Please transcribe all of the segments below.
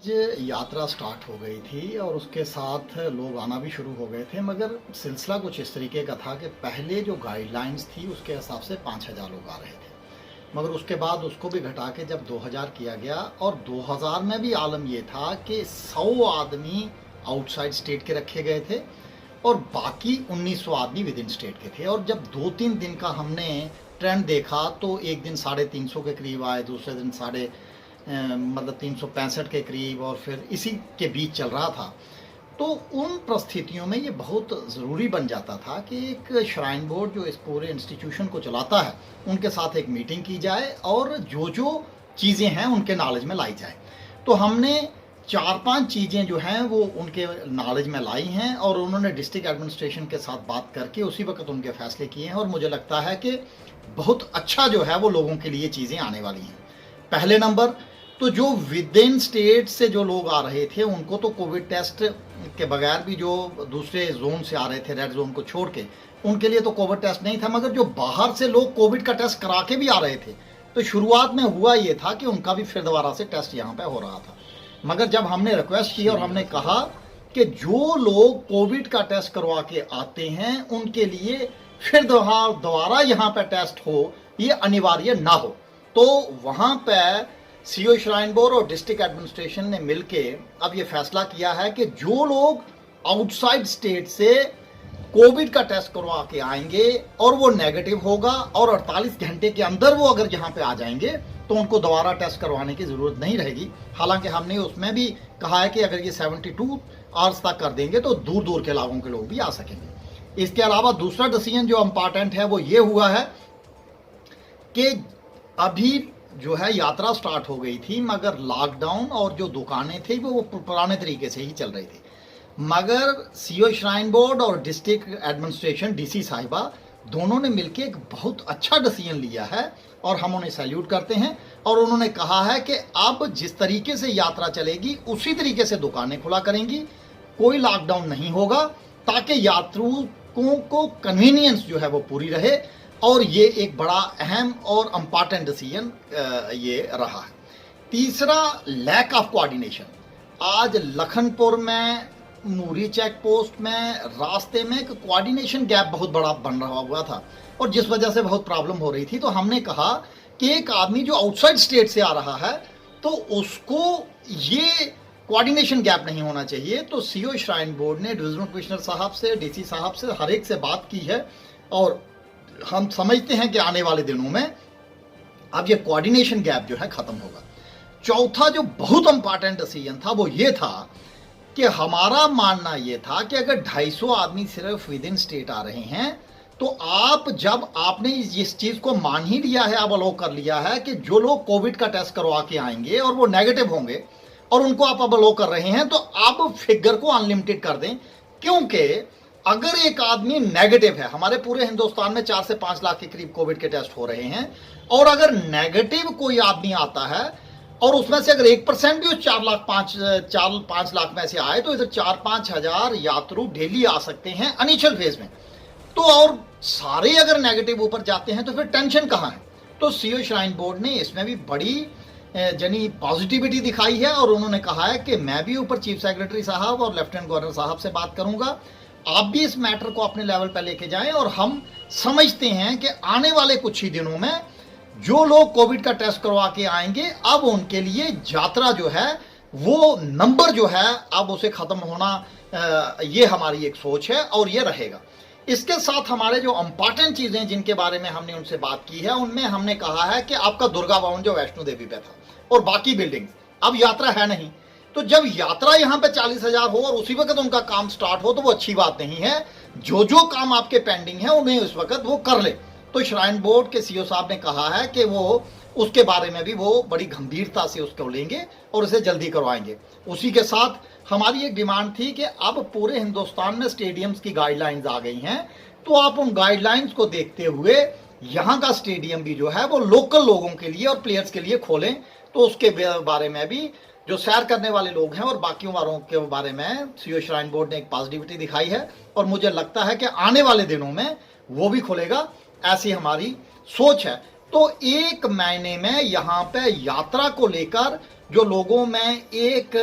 यात्रा स्टार्ट हो गई थी और उसके साथ लोग आना भी शुरू हो गए थे, मगर सिलसिला कुछ इस तरीके का था कि पहले जो गाइडलाइंस थी उसके हिसाब से 5,000 लोग आ रहे थे, मगर उसके बाद उसको भी घटा के जब 2,000 किया गया और 2,000 में भी आलम ये था कि 100 आदमी आउटसाइड स्टेट के रखे गए थे और बाकी 1,900 आदमी विद इन स्टेट के थे। और जब 2-3 दिन का हमने ट्रेंड देखा तो एक दिन 350 के करीब आए, दूसरे दिन मतलब 365 के करीब, और फिर इसी के बीच चल रहा था। तो उन परिस्थितियों में ये बहुत ज़रूरी बन जाता था कि एक श्राइन बोर्ड जो इस पूरे इंस्टीट्यूशन को चलाता है उनके साथ एक मीटिंग की जाए और जो जो चीज़ें हैं उनके नॉलेज में लाई जाए। तो हमने 4-5 चीज़ें जो हैं वो उनके नॉलेज में लाई हैं और उन्होंने डिस्ट्रिक्ट एडमिनिस्ट्रेशन के साथ बात करके उसी वक्त उनके फैसले किए हैं और मुझे लगता है कि बहुत अच्छा जो है वो लोगों के लिए चीज़ें आने वाली हैं। पहले नंबर तो जो विद इन स्टेट से जो लोग आ रहे थे उनको तो कोविड टेस्ट के बगैर भी, जो दूसरे जोन से आ रहे थे रेड जोन को छोड़ के, उनके लिए तो कोविड टेस्ट नहीं था, मगर जो बाहर से लोग कोविड का टेस्ट करा के भी आ रहे थे तो शुरुआत में हुआ ये था कि उनका भी फिर दोबारा से टेस्ट यहाँ पे हो रहा था। मगर जब हमने रिक्वेस्ट की और हमने कहा कि जो लोग कोविड का टेस्ट करवा के आते हैं उनके लिए फिर दोबारा यहाँ पे टेस्ट हो, ये अनिवार्य ना हो, तो वहाँ पे सीओ श्राइन बोर्ड और डिस्ट्रिक्ट एडमिनिस्ट्रेशन ने मिलके अब ये फैसला किया है कि जो लोग आउटसाइड स्टेट से कोविड का टेस्ट करवा के आएंगे और वो नेगेटिव होगा और 48 घंटे के अंदर वो अगर यहाँ पे आ जाएंगे तो उनको दोबारा टेस्ट करवाने की ज़रूरत नहीं रहेगी। हालांकि हमने उसमें भी कहा है कि अगर ये 72 आवर्स तक कर देंगे तो दूर दूर के इलाकों के लोग भी आ सकेंगे। इसके अलावा दूसरा डिसीजन जो इम्पॉर्टेंट है वो ये हुआ है कि अभी जो है यात्रा स्टार्ट हो गई थी, मगर लॉकडाउन और जो दुकानें थी वो पुराने तरीके से ही चल रही थी, मगर सीओ श्राइन बोर्ड और डिस्ट्रिक्ट एडमिनिस्ट्रेशन डीसी साहिबा दोनों ने मिलकर एक बहुत अच्छा डिसीजन लिया है और हम उन्हें सैल्यूट करते हैं। और उन्होंने कहा है कि अब जिस तरीके से यात्रा चलेगी उसी तरीके से दुकानें खुला करेंगी, कोई लॉकडाउन नहीं होगा, ताकि यात्रियों को कन्वीनियंस जो है वो पूरी रहे। और ये एक बड़ा अहम और इम्पॉर्टेंट डिसीजन ये रहा है। तीसरा, लैक ऑफ कोऑर्डिनेशन। आज लखनपुर में, मूरी चेक पोस्ट में, रास्ते में एक कोऑर्डिनेशन गैप बहुत बड़ा बन रहा हुआ था और जिस वजह से बहुत प्रॉब्लम हो रही थी। तो हमने कहा कि एक आदमी जो आउटसाइड स्टेट से आ रहा है तो उसको ये कोऑर्डिनेशन गैप नहीं होना चाहिए। तो सीओ श्राइन बोर्ड ने डिविजनल कमिश्नर साहब से, डीसी साहब से, हर एक से बात की है और हम समझते हैं कि आने वाले दिनों में अब ये कोऑर्डिनेशन गैप जो है खत्म होगा। चौथा जो बहुत इंपॉर्टेंट डिसीजन था वो ये था कि हमारा मानना ये था कि अगर 250 आदमी सिर्फ विद इन स्टेट आ रहे हैं तो आप, जब आपने इस चीज को मान ही लिया है, अब अलाउ कर लिया है कि जो लोग कोविड का टेस्ट करवा के आएंगे और वो नेगेटिव होंगे और उनको आप अब अलाउ कर रहे हैं, तो आप फिगर को अनलिमिटेड कर दें। क्योंकि अगर एक आदमी नेगेटिव है, हमारे पूरे हिंदुस्तान में 4 से 5 लाख के करीब कोविड के टेस्ट हो रहे हैं, और अगर नेगेटिव कोई आदमी आता है और उसमें से अगर 1% भी उस 4-5 लाख में से आए तो इधर 4-5 हजार यात्रु डेली आ सकते हैं इनिशियल फेज में। तो और सारे अगर नेगेटिव ऊपर जाते हैं तो फिर टेंशन कहाँ है। तो सीओ श्राइन बोर्ड ने इसमें भी बड़ी जनी पॉजिटिविटी दिखाई है और उन्होंने कहा है कि मैं भी ऊपर चीफ सेक्रेटरी साहब और लेफ्टिनेंट गवर्नर साहब से बात करूंगा, आप भी इस मैटर को अपने लेवल पर लेके जाएं। और हम समझते हैं कि आने वाले कुछ ही दिनों में जो लोग कोविड का टेस्ट करवा के आएंगे अब उनके लिए यात्रा जो है वो नंबर जो है अब उसे खत्म होना, ये हमारी एक सोच है और ये रहेगा। इसके साथ हमारे जो इंपॉर्टेंट चीजें जिनके बारे में हमने उनसे बात की है उनमें हमने कहा है कि आपका दुर्गा भवन जो वैष्णो देवी पे था और बाकी बिल्डिंग, अब यात्रा है नहीं, तो जब यात्रा यहाँ पे 40,000 हो और उसी वक्त उनका काम स्टार्ट हो तो वो अच्छी बात नहीं है। जो जो काम आपके पेंडिंग है उन्हें उस वक्त वो कर ले। तो श्राइन बोर्ड के सीओ साहब ने कहा है कि वो उसके बारे में भी वो बड़ी गंभीरता से उसको लेंगे और उसे जल्दी करवाएंगे। उसी के साथ हमारी एक डिमांड थी कि अब पूरे हिंदुस्तान में स्टेडियम्स की गाइडलाइंस आ गई हैं, तो आप उन गाइडलाइंस को देखते हुए यहाँ का स्टेडियम भी जो है वो लोकल लोगों के लिए और प्लेयर्स के लिए खोलें। तो उसके बारे में भी जो सैर करने वाले लोग हैं और बाकियों वालों के बारे में सीओ श्राइन बोर्ड ने एक पॉजिटिविटी दिखाई है और मुझे लगता है कि आने वाले दिनों में वो भी खुलेगा, ऐसी हमारी सोच है। तो 1 महीने में यहाँ पे यात्रा को लेकर जो लोगों में एक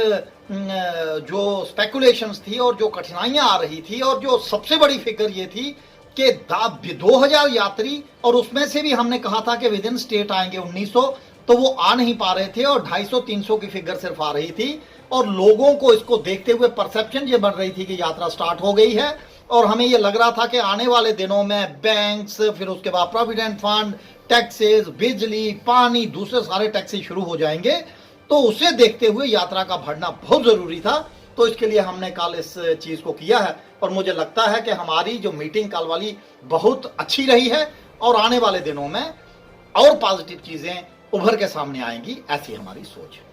जो स्पेकुलेशंस थी और जो कठिनाइयां आ रही थी, और जो सबसे बड़ी फिगर ये थी कि 2000 यात्री, और उसमें से भी हमने कहा था कि विद इन स्टेट आएंगे 1900, तो वो आ नहीं पा रहे थे और 250-300 की फिगर सिर्फ आ रही थी। और लोगों को इसको देखते हुए परसेप्शन ये बन रही थी कि यात्रा स्टार्ट हो गई है, और हमें ये लग रहा था कि आने वाले दिनों में बैंक्स, फिर उसके बाद प्रोविडेंट फंड, टैक्सेस, बिजली, पानी, दूसरे सारे टैक्सेस शुरू हो जाएंगे। तो उसे देखते हुए यात्रा का बढ़ना बहुत जरूरी था। तो इसके लिए हमने कल इस चीज को किया है, और मुझे लगता है कि हमारी जो मीटिंग कल वाली बहुत अच्छी रही है, और आने वाले दिनों में और पॉजिटिव चीजें उभर के सामने आएंगी, ऐसी हमारी सोच है।